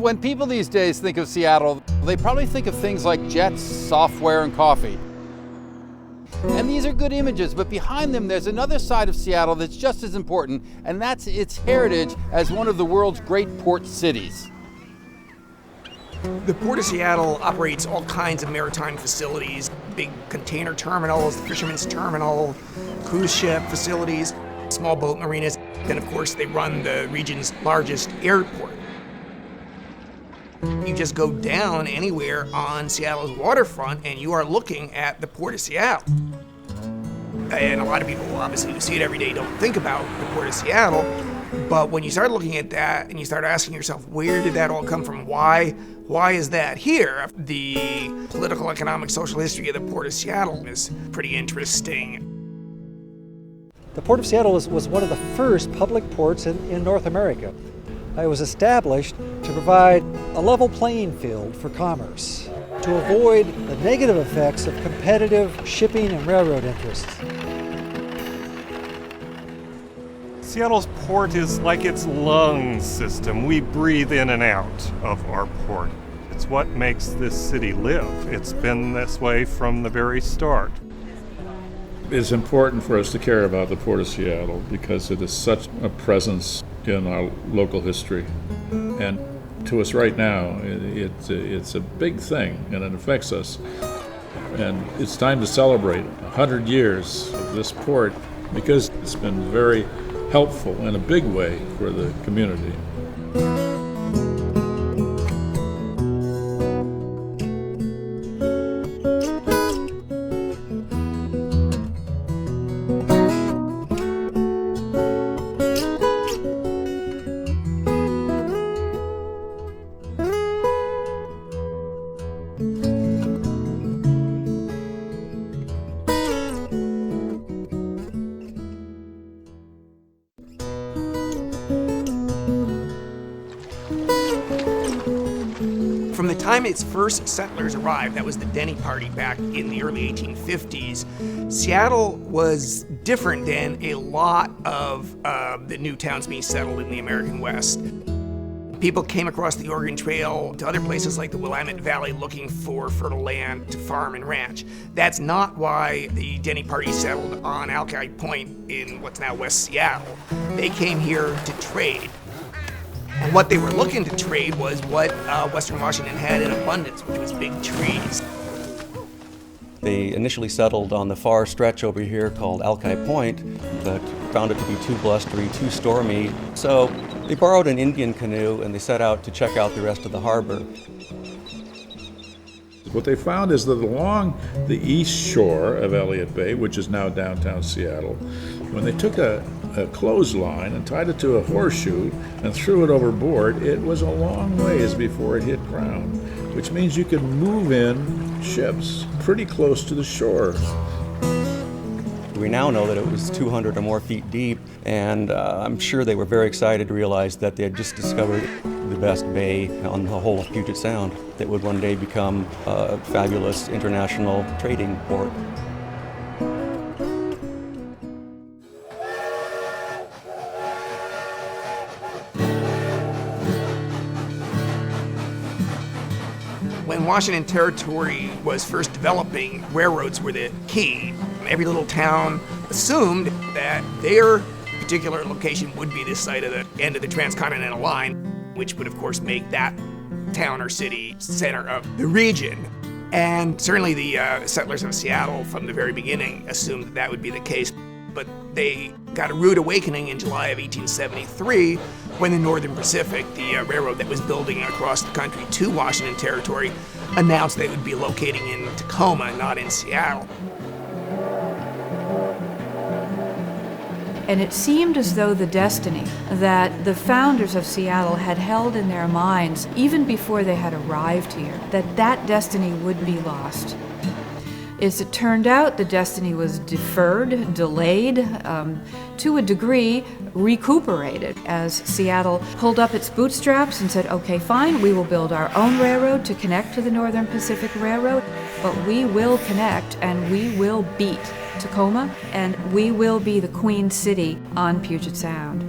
When people these days think of Seattle, they probably think of things like jets, software, and coffee. And these are good images, but behind them there's another side of Seattle that's just as important, and that's its heritage as one of the world's great port cities. The Port of Seattle operates all kinds of maritime facilities, big container terminals, fishermen's terminal, cruise ship facilities, small boat marinas, and of course they run the region's largest airport. You just go down anywhere on Seattle's waterfront and you are looking at the Port of Seattle. And a lot of people, obviously, who see it every day don't think about the Port of Seattle, but when you start looking at that and you start asking yourself, where did that all come from? Why is that here? The political, economic, social history of the Port of Seattle is pretty interesting. The Port of Seattle was one of the first public ports in North America. It was established to provide a level playing field for commerce, to avoid the negative effects of competitive shipping and railroad interests. Seattle's port is like its lung system. We breathe in and out of our port. It's what makes this city live. It's been this way from the very start. It's important for us to care about the Port of Seattle because it is such a presence in our local history. And to us right now, it's a big thing and it affects us. And it's time to celebrate 100 years of this port because it's been very helpful in a big way for the community. From the time its first settlers arrived, that was the Denny Party back in the early 1850s, Seattle was different than a lot of the new towns being settled in the American West. People came across the Oregon Trail to other places like the Willamette Valley looking for fertile land to farm and ranch. That's not why the Denny Party settled on Alki Point in what's now West Seattle. They came here to trade. And what they were looking to trade was what Western Washington had in abundance, which was big trees. They initially settled on the far stretch over here called Alki Point, but found it to be too blustery, too stormy. So they borrowed an Indian canoe and they set out to check out the rest of the harbor. What they found is that along the east shore of Elliott Bay, which is now downtown Seattle, when they took a clothesline and tied it to a horseshoe and threw it overboard, it was a long ways before it hit ground, which means you could move in ships pretty close to the shore. We now know that it was 200 or more feet deep, and I'm sure they were very excited to realize that they had just discovered the best bay on the whole of Puget Sound that would one day become a fabulous international trading port. When Washington Territory was first developing, railroads were the key. Every little town assumed that their particular location would be the site of the end of the transcontinental line, which would of course make that town or city center of the region. And certainly the settlers of Seattle from the very beginning assumed that would be the case. But they got a rude awakening in July of 1873 when the Northern Pacific, the railroad that was building across the country to Washington Territory, announced they would be locating in Tacoma, not in Seattle. And it seemed as though the destiny that the founders of Seattle had held in their minds, even before they had arrived here, that destiny would be lost. As it turned out, the destiny was deferred, delayed, to a degree recuperated as Seattle pulled up its bootstraps and said, okay, fine, we will build our own railroad to connect to the Northern Pacific Railroad, but we will connect and we will beat Tacoma, and we will be the Queen City on Puget Sound.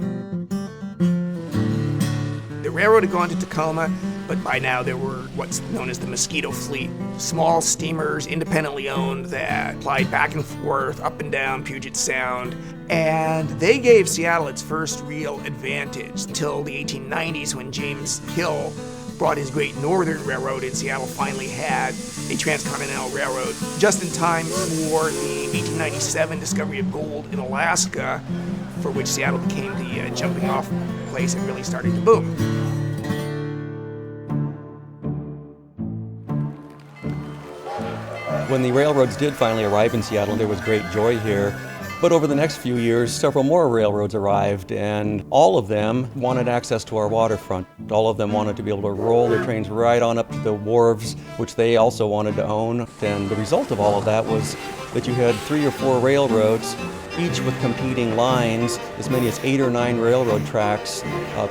The railroad had gone to Tacoma. but by now there were what's known as the Mosquito Fleet. Small steamers, independently owned, that plied back and forth, up and down Puget Sound. And they gave Seattle its first real advantage until the 1890s, when James Hill brought his Great Northern Railroad, and Seattle finally had a transcontinental railroad just in time for the 1897 discovery of gold in Alaska, for which Seattle became the jumping off place and really started to boom. When the railroads did finally arrive in Seattle, there was great joy here. But over the next few years, several more railroads arrived, and all of them wanted access to our waterfront. All of them wanted to be able to roll their trains right on up to the wharves, which they also wanted to own. And the result of all of that was that you had 3 or 4 railroads, each with competing lines, as many as 8 or 9 railroad tracks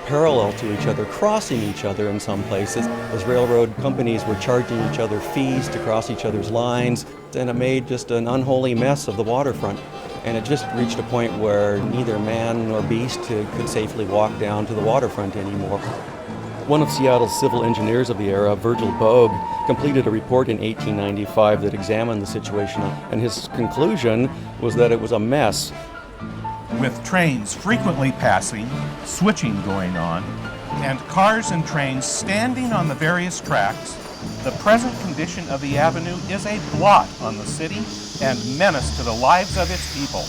parallel to each other, crossing each other in some places, as railroad companies were charging each other fees to cross each other's lines, and it made just an unholy mess of the waterfront. And it just reached a point where neither man nor beast could safely walk down to the waterfront anymore. One of Seattle's civil engineers of the era, Virgil Bogue, completed a report in 1895 that examined the situation, and his conclusion was that it was a mess. With trains frequently passing, switching going on, and cars and trains standing on the various tracks, the present condition of the avenue is a blot on the city and menace to the lives of its people.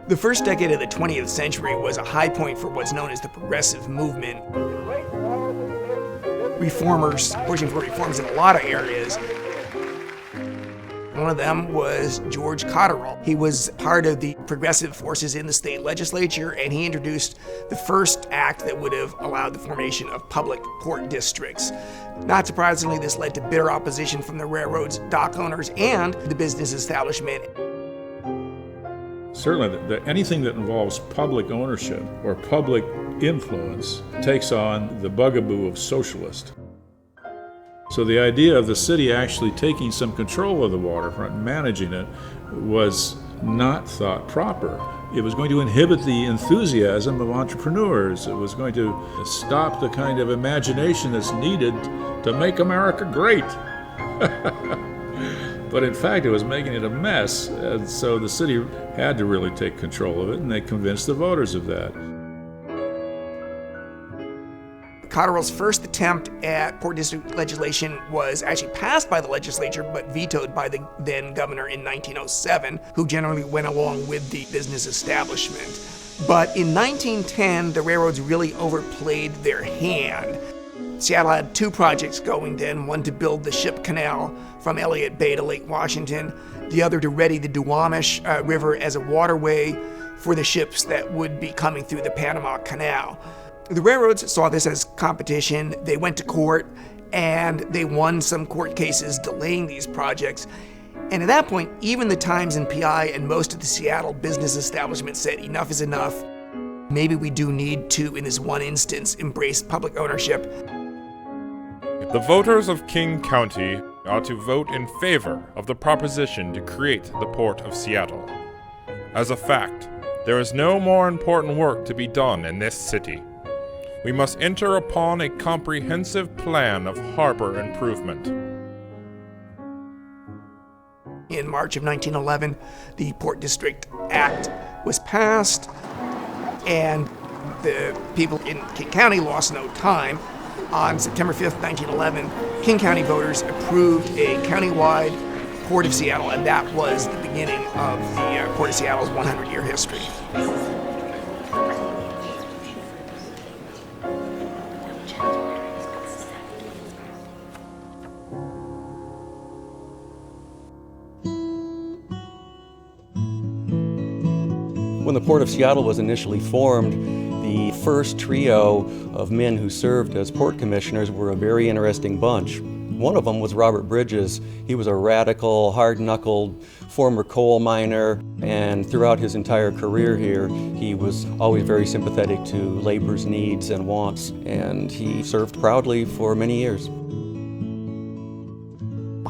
The first decade of the 20th century was a high point for what's known as the progressive movement. Reformers pushing for reforms in a lot of areas. One of them was George Cotterill. He was part of the progressive forces in the state legislature, and he introduced the first act that would have allowed the formation of public port districts. Not surprisingly, this led to bitter opposition from the railroads, dock owners, and the business establishment. Certainly, anything that involves public ownership or public influence takes on the bugaboo of socialist. So the idea of the city actually taking some control of the waterfront, managing it, was not thought proper. It was going to inhibit the enthusiasm of entrepreneurs. It was going to stop the kind of imagination that's needed to make America great. But in fact, it was making it a mess, and so the city had to really take control of it, and they convinced the voters of that. Cotterill's first attempt at port district legislation was actually passed by the legislature, but vetoed by the then governor in 1907, who generally went along with the business establishment. But in 1910, the railroads really overplayed their hand. Seattle had 2 projects going then, one to build the ship canal from Elliott Bay to Lake Washington, the other to ready the Duwamish River as a waterway for the ships that would be coming through the Panama Canal. The railroads saw this as competition. They went to court, and they won some court cases delaying these projects. And at that point, even the Times and PI and most of the Seattle business establishment said enough is enough. Maybe we do need to, in this one instance, embrace public ownership. The voters of King County are to vote in favor of the proposition to create the Port of Seattle. As a fact, there is no more important work to be done in this city. We must enter upon a comprehensive plan of harbor improvement. In March of 1911, the Port District Act was passed, and the people in King County lost no time. On September 5th, 1911, King County voters approved a countywide Port of Seattle, and that was the beginning of the Port of Seattle's 100-year history. When the Port of Seattle was initially formed, the first trio of men who served as port commissioners were a very interesting bunch. One of them was Robert Bridges. He was a radical, hard-knuckled former coal miner, and throughout his entire career here, he was always very sympathetic to labor's needs and wants, and he served proudly for many years.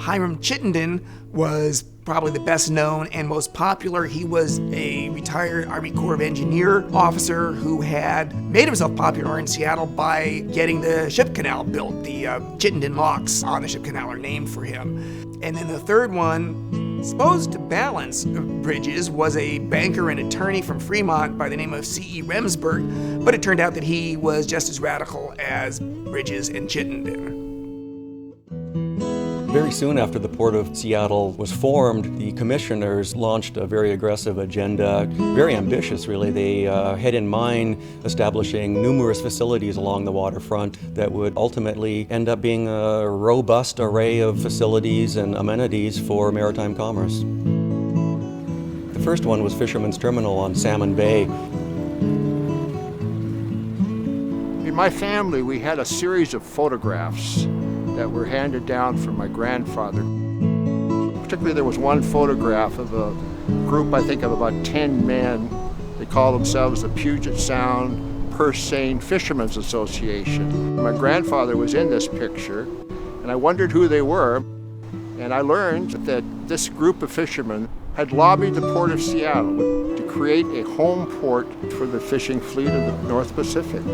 Hiram Chittenden was probably the best known and most popular. He was a retired Army Corps of Engineer officer who had made himself popular in Seattle by getting the ship canal built. The Chittenden locks on the ship canal are named for him. And then the third one, supposed to balance bridges, was a banker and attorney from Fremont by the name of C.E. Remsburg, but it turned out that he was just as radical as Bridges and Chittenden. Very soon after the Port of Seattle was formed, the commissioners launched a very aggressive agenda, very ambitious really. They had in mind establishing numerous facilities along the waterfront that would ultimately end up being a robust array of facilities and amenities for maritime commerce. The first one was Fisherman's Terminal on Salmon Bay. In my family, we had a series of photographs that were handed down from my grandfather. Particularly, there was one photograph of a group, I think, of about 10 men. They call themselves the Puget Sound Purse Seine Fishermen's Association. My grandfather was in this picture, and I wondered who they were. And I learned that this group of fishermen had lobbied the Port of Seattle to create a home port for the fishing fleet of the North Pacific.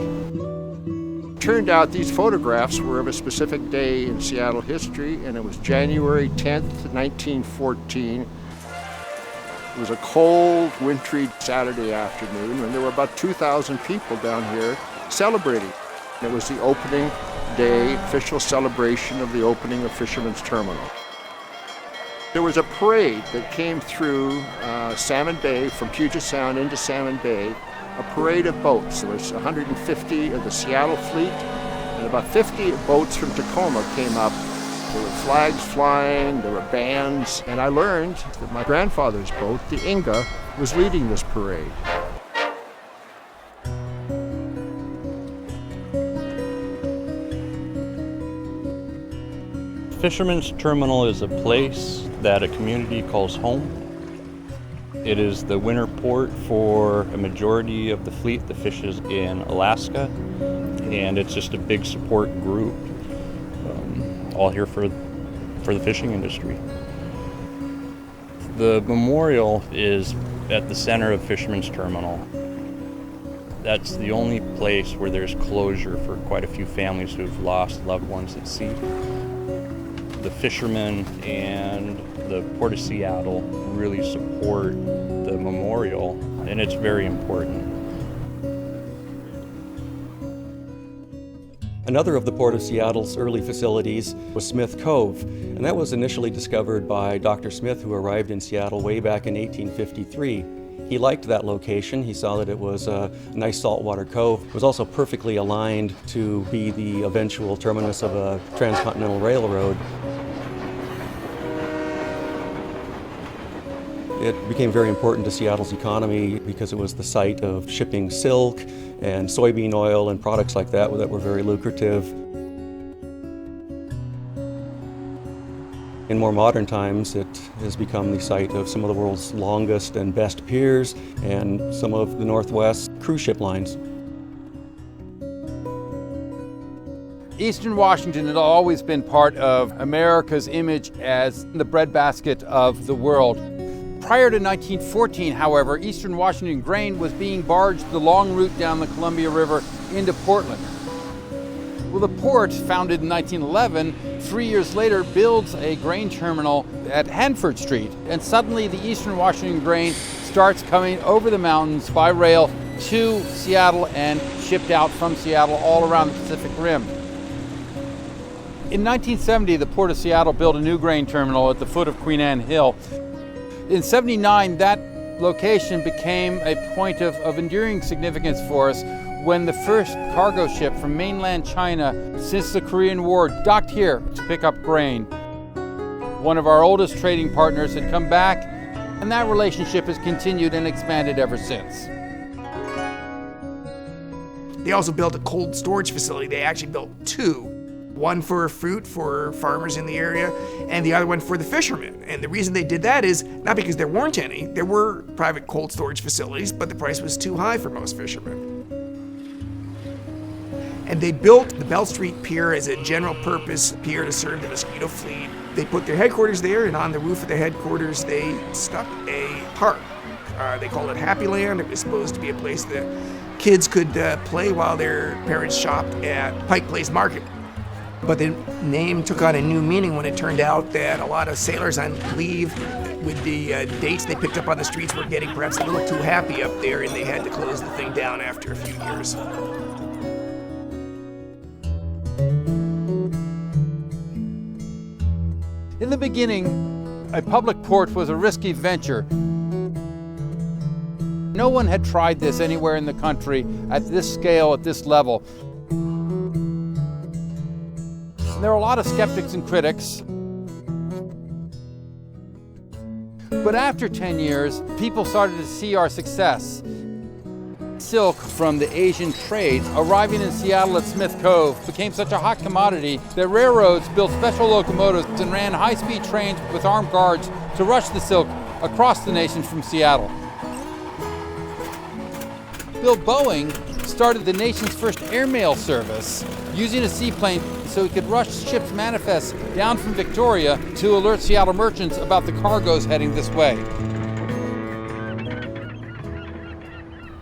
Turned out these photographs were of a specific day in Seattle history, and it was January 10th, 1914. It was a cold, wintry Saturday afternoon, and there were about 2,000 people down here celebrating. It was the opening day, official celebration of the opening of Fisherman's Terminal. There was a parade that came through Salmon Bay, from Puget Sound into Salmon Bay, a parade of boats. There was 150 of the Seattle fleet, and about 50 boats from Tacoma came up. There were flags flying, there were bands, and I learned that my grandfather's boat, the Inga, was leading this parade. Fisherman's Terminal is a place that a community calls home. It is the winter port for a majority of the fleet that fishes in Alaska, and it's just a big support group, all here for the fishing industry. The memorial is at the center of Fisherman's Terminal. That's the only place where there's closure for quite a few families who've lost loved ones at sea. The fishermen and the Port of Seattle really support the memorial, and it's very important. Another of the Port of Seattle's early facilities was Smith Cove, and that was initially discovered by Dr. Smith, who arrived in Seattle way back in 1853. He liked that location. He saw that it was a nice saltwater cove. It was also perfectly aligned to be the eventual terminus of a transcontinental railroad. It became very important to Seattle's economy because it was the site of shipping silk and soybean oil and products like that were very lucrative. In more modern times, it has become the site of some of the world's longest and best piers and some of the Northwest cruise ship lines. Eastern Washington had always been part of America's image as the breadbasket of the world. Prior to 1914, however, Eastern Washington grain was being barged the long route down the Columbia River into Portland. Well, the port, founded in 1911, 3 years later builds a grain terminal at Hanford Street, and suddenly the Eastern Washington grain starts coming over the mountains by rail to Seattle and shipped out from Seattle all around the Pacific Rim. In 1970, the Port of Seattle built a new grain terminal at the foot of Queen Anne Hill. In '79, that location became a point of enduring significance for us when the first cargo ship from mainland China since the Korean War docked here to pick up grain. One of our oldest trading partners had come back, and that relationship has continued and expanded ever since. They also built a cold storage facility. They actually built two. One for fruit for farmers in the area, and the other one for the fishermen. And the reason they did that is not because there weren't any. There were private cold storage facilities, but the price was too high for most fishermen. And they built the Bell Street Pier as a general purpose pier to serve the mosquito fleet They put their headquarters there, and on the roof of the headquarters they stuck a park. They called it Happy Land. It was supposed to be a place that kids could play while their parents shopped at Pike Place Market. But the name took on a new meaning when it turned out that a lot of sailors on leave with the dates they picked up on the streets were getting perhaps a little too happy up there, and they had to close the thing down after a few years. In the beginning, a public port was a risky venture. No one had tried this anywhere in the country at this scale, at this level. There are a lot of skeptics and critics. But after 10 years, people started to see our success. Silk from the Asian trades arriving in Seattle at Smith Cove became such a hot commodity that railroads built special locomotives and ran high-speed trains with armed guards to rush the silk across the nation from Seattle. Bill Boeing started the nation's first airmail service using a seaplane so he could rush ships' manifests down from Victoria to alert Seattle merchants about the cargoes heading this way.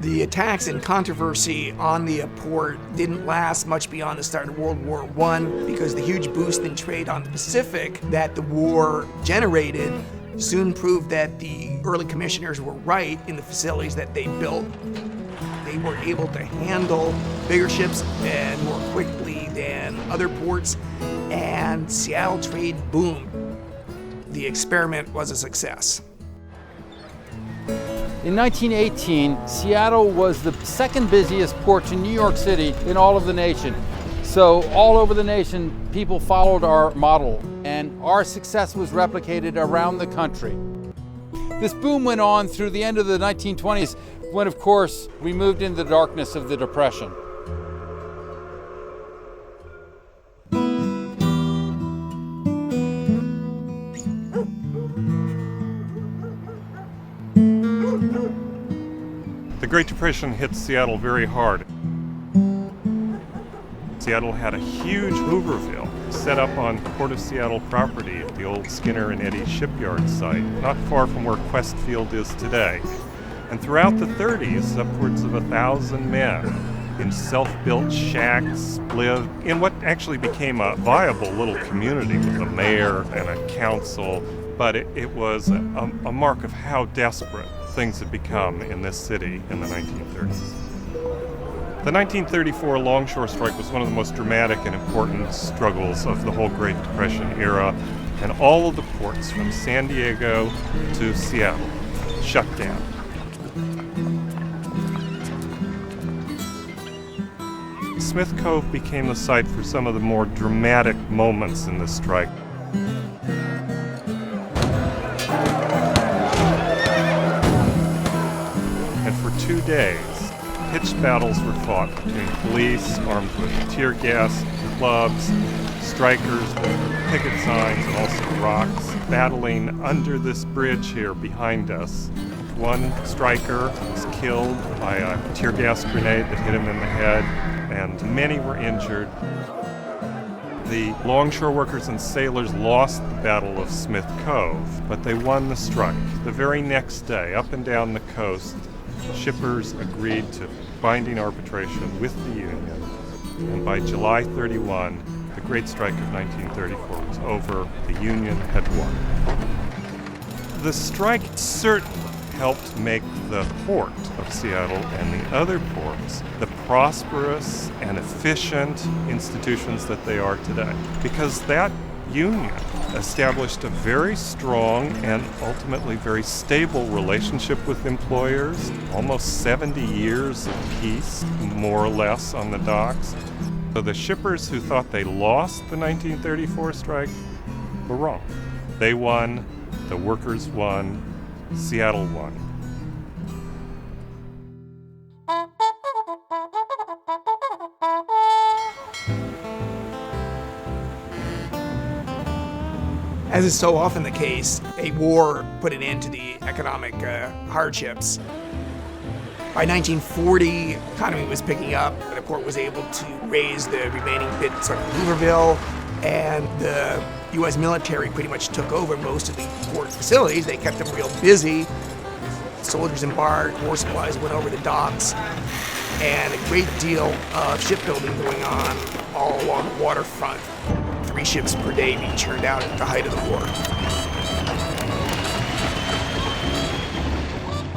The attacks and controversy on the port didn't last much beyond the start of World War I, because the huge boost in trade on the Pacific that the war generated soon proved that the early commissioners were right in the facilities that they built. They were able to handle bigger ships and more quickly than other ports, and Seattle trade boomed. The experiment was a success. In 1918, Seattle was the second busiest port to New York City in all of the nation. So all over the nation, people followed our model, and our success was replicated around the country. This boom went on through the end of the 1920s, when, of course, we moved into the darkness of the Depression. The Great Depression hit Seattle very hard. Seattle had a huge Hooverville set up on Port of Seattle property at the old Skinner and Eddy shipyard site, not far from where Quest Field is today. And throughout the 30s, upwards of 1,000 men in self-built shacks lived in what actually became a viable little community with a mayor and a council, but it was a mark of how desperate things had become in this city in the 1930s. The 1934 longshore strike was one of the most dramatic and important struggles of the whole Great Depression era, and all of the ports from San Diego to Seattle shut down. Smith Cove became the site for some of the more dramatic moments in the strike. And for 2 days, pitched battles were fought between police armed with tear gas, clubs, strikers with picket signs and also rocks, battling under this bridge here behind us. One striker was killed by a tear gas grenade that hit him in the head, and many were injured. The longshore workers and sailors lost the Battle of Smith Cove, but they won the strike. The very next day, up and down the coast, shippers agreed to binding arbitration with the union, and by July 31, the Great Strike of 1934 was over. The union had won. The strike certainly helped make the port of Seattle and the other ports the prosperous and efficient institutions that they are today, because that union established a very strong and ultimately very stable relationship with employers, almost 70 years of peace, more or less, on the docks. So the shippers who thought they lost the 1934 strike were wrong. They won, the workers won, Seattle won. As is so often the case, a war put an end to the economic hardships. By 1940, the economy was picking up. The port was able to raise the remaining bits of Hooverville, and the U.S. military pretty much took over most of the port facilities. They kept them real busy. Soldiers embarked, war supplies went over the docks, and a great deal of shipbuilding going on all along the waterfront. 3 ships per day being churned out at the height of the war.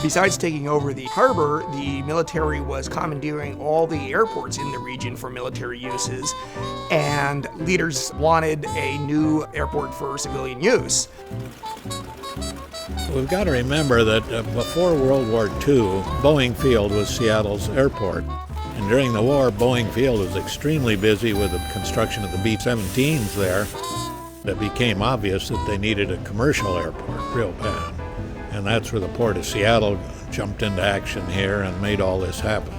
Besides taking over the harbor, the military was commandeering all the airports in the region for military uses, and leaders wanted a new airport for civilian use. We've got to remember that before World War II, Boeing Field was Seattle's airport. And during the war, Boeing Field was extremely busy with the construction of the B-17s there. It became obvious that they needed a commercial airport real bad. And that's where the Port of Seattle jumped into action here and made all this happen.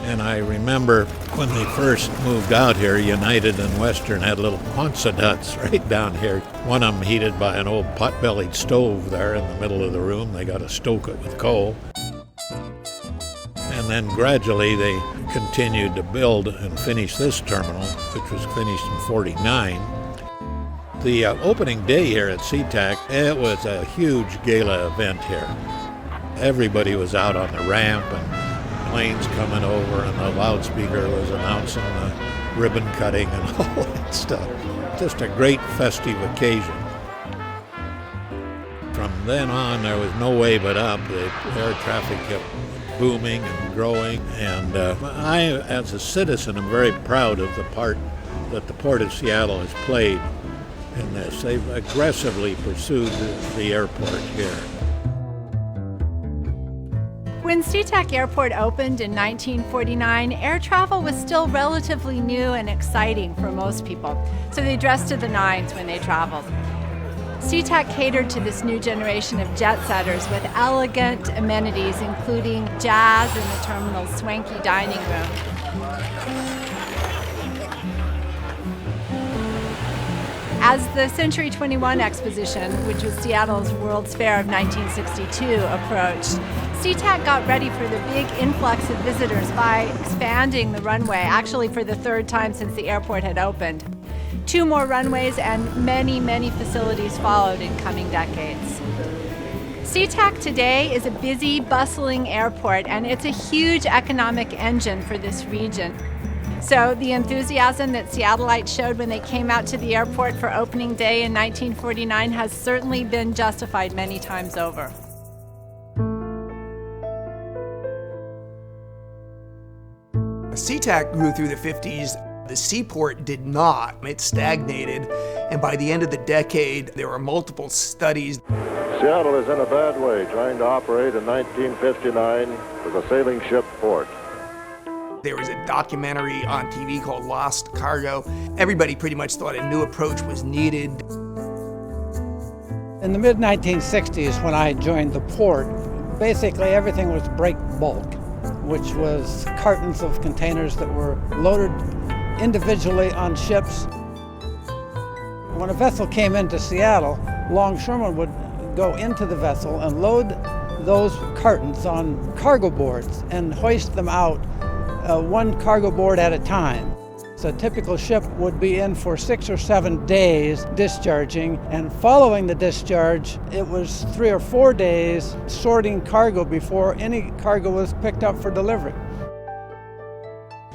And I remember when they first moved out here, United and Western had little Quonset huts right down here. One of them heated by an old pot-bellied stove there in the middle of the room. They got to stoke it with coal. And then gradually they continued to build and finish this terminal, which was finished in '49. The opening day here at SeaTac, it was a huge gala event here. Everybody was out on the ramp and planes coming over, and the loudspeaker was announcing the ribbon cutting and all that stuff. Just a great festive occasion. From then on, there was no way but up. The air traffic kept booming and growing, and I, as a citizen, am very proud of the part that the Port of Seattle has played in this. They've aggressively pursued the airport here. When SeaTac Airport opened in 1949, air travel was still relatively new and exciting for most people, so they dressed to the nines when they traveled. SeaTac catered to this new generation of jet setters with elegant amenities, including jazz in the terminal's swanky dining room. As the Century 21 exposition, which was Seattle's World's Fair of 1962, approached, SeaTac got ready for the big influx of visitors by expanding the runway, actually for the 3rd time since the airport had opened. 2 more runways and many, many facilities followed in coming decades. SeaTac today is a busy, bustling airport, and it's a huge economic engine for this region. So the enthusiasm that Seattleites showed when they came out to the airport for opening day in 1949 has certainly been justified many times over. SeaTac grew through the 50s. The seaport did not. It stagnated, and by the end of the decade, there were multiple studies. Seattle is in a bad way, trying to operate in 1959 as a sailing ship port. There was a documentary on TV called Lost Cargo. Everybody pretty much thought a new approach was needed. In the mid-1960s, when I joined the port, basically everything was break bulk, which was cartons of containers that were loaded individually on ships. When a vessel came into Seattle, longshoremen would go into the vessel and load those cartons on cargo boards and hoist them out 1 cargo board at a time. So a typical ship would be in for 6 or 7 days discharging, and following the discharge, it was 3 or 4 days sorting cargo before any cargo was picked up for delivery.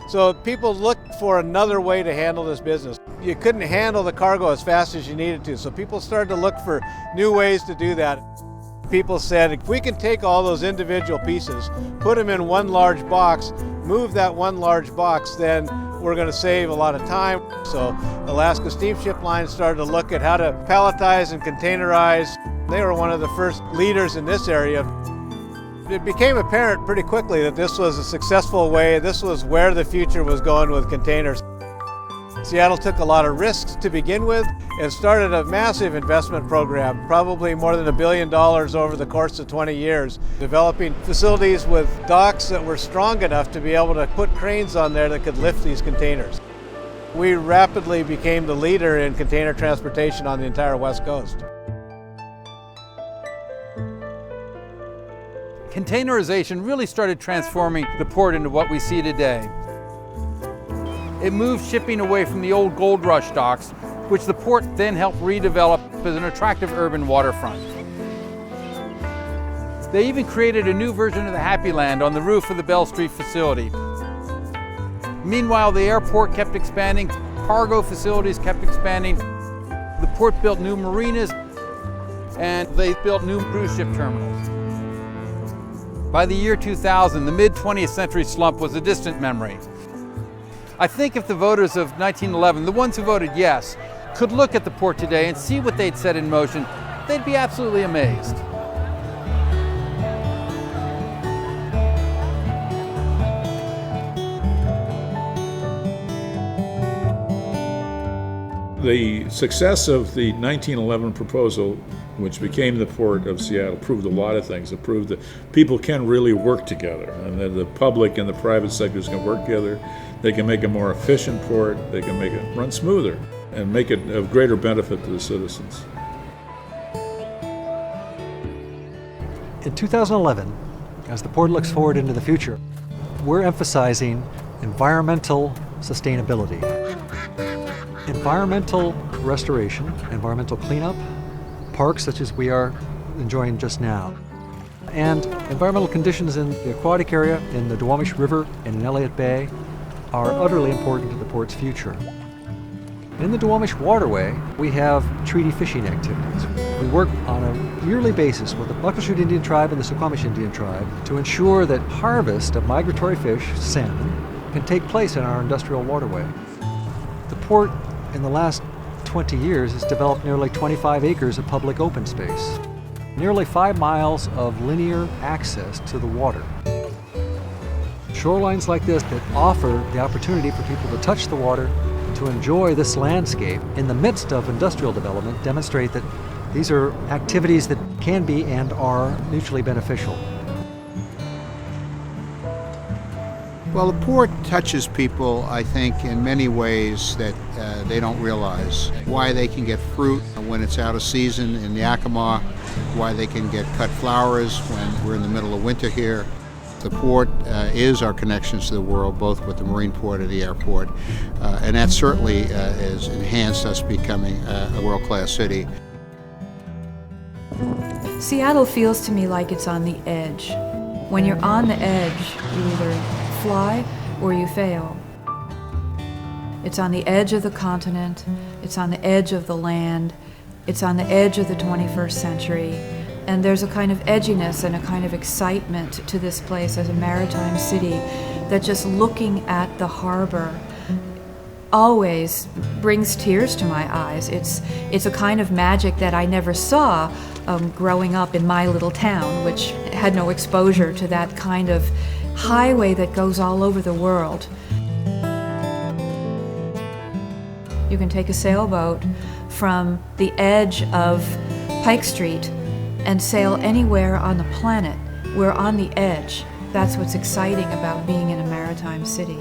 So people looked for another way to handle this business. You couldn't handle the cargo as fast as you needed to, so people started to look for new ways to do that. People said, if we can take all those individual pieces, put them in one large box, move that one large box, then we're going to save a lot of time. So Alaska Steamship Line started to look at how to palletize and containerize. They were one of the first leaders in this area. It became apparent pretty quickly that this was a successful way, this was where the future was going with containers. Seattle took a lot of risks to begin with and started a massive investment program, probably more than $1 billion over the course of 20 years, developing facilities with docks that were strong enough to be able to put cranes on there that could lift these containers. We rapidly became the leader in container transportation on the entire West Coast. Containerization really started transforming the port into what we see today. It moved shipping away from the old gold rush docks, which the port then helped redevelop as an attractive urban waterfront. They even created a new version of the Happy Land on the roof of the Bell Street facility. Meanwhile, the airport kept expanding, cargo facilities kept expanding. The port built new marinas, and they built new cruise ship terminals. By the year 2000, the mid-20th century slump was a distant memory. I think if the voters of 1911, the ones who voted yes, could look at the port today and see what they'd set in motion, they'd be absolutely amazed. The success of the 1911 proposal, which became the Port of Seattle, proved a lot of things. It proved that people can really work together, and that the public and the private sectors can work together. They can make a more efficient port, they can make it run smoother, and make it of greater benefit to the citizens. In 2011, as the port looks forward into the future, we're emphasizing environmental sustainability. Environmental restoration, environmental cleanup, parks such as we are enjoying just now, and environmental conditions in the aquatic area, in the Duwamish River and in Elliott Bay are utterly important to the port's future. In the Duwamish Waterway, we have treaty fishing activities. We work on a yearly basis with the Muckleshoot Indian Tribe and the Suquamish Indian Tribe to ensure that harvest of migratory fish, salmon, can take place in our industrial waterway. The port in the last 20 years has developed nearly 25 acres of public open space, nearly 5 miles of linear access to the water. Shorelines like this that offer the opportunity for people to touch the water, to enjoy this landscape in the midst of industrial development, demonstrate that these are activities that can be and are mutually beneficial. Well, the port touches people, I think, in many ways that they don't realize. Why they can get fruit when it's out of season in Yakima, why they can get cut flowers when we're in the middle of winter here. The port is our connections to the world, both with the marine port and the airport, and that certainly has enhanced us becoming a world-class city. Seattle feels to me like it's on the edge. When you're on the edge, you either fly or you fail. It's on the edge of the continent, it's on the edge of the land, it's on the edge of the 21st century, and there's a kind of edginess and a kind of excitement to this place as a maritime city that just looking at the harbor always brings tears to my eyes. It's a kind of magic that I never saw growing up in my little town, which had no exposure to that kind of highway that goes all over the world. You can take a sailboat from the edge of Pike Street and sail anywhere on the planet. We're on the edge. That's what's exciting about being in a maritime city.